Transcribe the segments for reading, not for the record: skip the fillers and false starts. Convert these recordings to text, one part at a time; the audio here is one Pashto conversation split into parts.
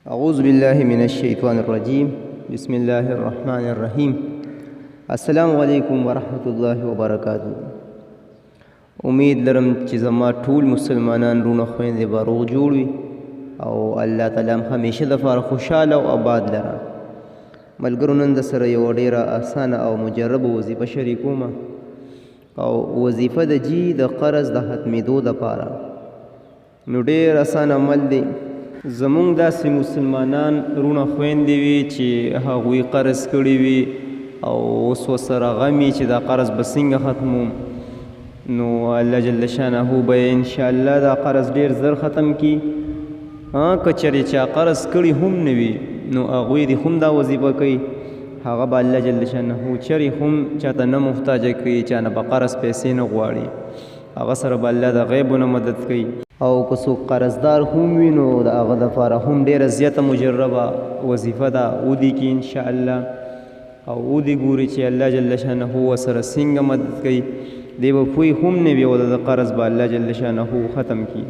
أعوذ بالله من الشيطان الرجيم. بسم الله الرحمن الرحيم. السلام علیکم ورحمۃ اللہ وبرکاتہ. امید لرم چې زما ټول مسلمانان رونه خویندې به روغ جوړ وي او الله تعالی هم همیشه دپاره خوشحاله او آباد لره. ملګرو نن د سره یوه ډېره اسانه او مجربه وظیفه شریکومه او وظیفه د جي د قرض د ختمېدو دپاره. نو ډېر اسان عمل دی. زمونږ داسې مسلمانان رونه خویندې وي چې هغوی قرض کړي وي او اوس ورسره غم چې دا قرض به څنګه ختموم، نو الله جل شانه به انشاءالله دا قرض ډېر زر ختم کي. که چېرې چا قرض کړي هم نه وي نو هغوی دې هم دا وظیفه کوي، هغه به الله جل شانه چېرې هم چاته نه محتاجه کوي، چا نه به قرض پیسې نه غواړي، هغه سره به الله د غیبو نه مدد کوي. او که څوک قرضدار هم وي نو د هغه دپاره هم ډېره زیاته مجربه وظیفه ده. ودې کې انشاءالله او ودې ګوري چې الله جل شانه ورسره څنګه مدد کوي. دی به پوی هم نه وي او د قرض به الله جل شانه ختم کړي.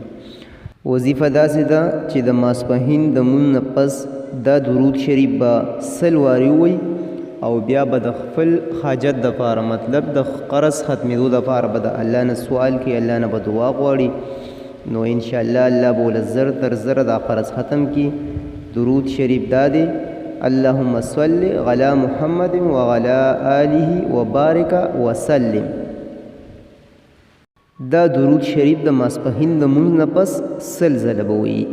وظیفه داسې ده چې د ماسپښین د لمونځ نه پس دا درود شریف به 100 وارې ووایي او بیا به د خپل حاجت دپاره، مطلب د قرض ختمېدو دپاره به د الله نه سوال کوي، الله نه به دعا غواړي. نو انشاءالله الله به له زر تر زره دا قرض ختم کی. درود شریف دا دی: اللهم صل علی محمد وعلی آله وبارک وسلم. دا درود شریف د ماسپښین د لمونځ نه پس 100 ځله به وایي.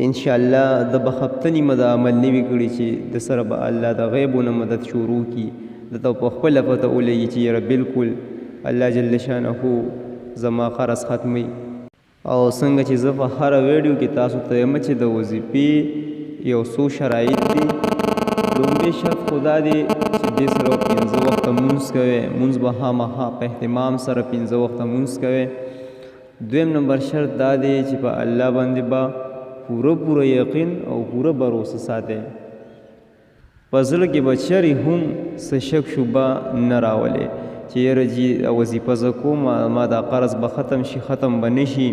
انشاءالله د به هفته نیمه د عمل نوي کړي چې د سره به الله د غیبو نه مدد شروع کي. دته په خپله پته ولګي چې یاره بلکل الله جل شانه زما قرض ختموي. او څنګه چې زه په هره ویډیو کې تاسو ته یم چې د وظیفې یو څو شرایط دي. لومړی شرط خو دا دی چې دې سره 15 وخته لمونځ کوئ، لمونځ به خامخا په اهتمام سره 15 وخته لمونځ کوئ. دویم نمبر شرط دا دی چې په الله باندې به پوره یقین او پوره بروسه ساتئ. په زړه کې به چرې هم څه شک شبه نه راولئ چې یاره جي وظیفه زه کوم، ما دا قرض به ختم شي، ختم به نه شي،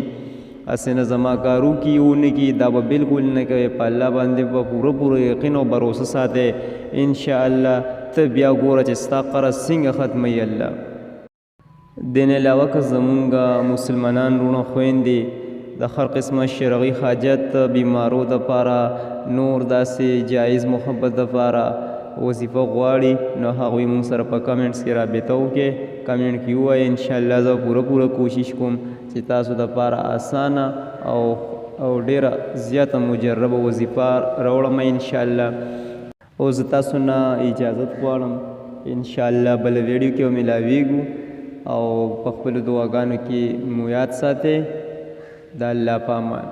هسې نه زما کارو کې ونه کي. دا به بلکل نه کوي. په الله باندې به پوره یقین او بروسه ساتئ. انشاءالله ته بیا ګوره چې ستا قرض څنګه ختموي الله. دې نه علاوه که زمونږ مسلمانان رونه خویندې د هر قسمه شرعي حاجت، بیمارو دپاره، نور داسې جایز محبت دپاره وظیفه غواړي نو هغوی مونږ سره په کمنټس کې رابطه وکړئ. کمنټ کې ووایئ، انشاءالله زه پوره کوشش کوم چې تاسو دپاره اسانه او ډېره زیاته مجربه وظیفه راوړم انشاءالله. او زه تاسو نه اجازت غواړم، انشاءالله بله ویډیو کې به ملاویږو او په خپلو دعاګانو کې مو یاد ساتئ. د الله په امان.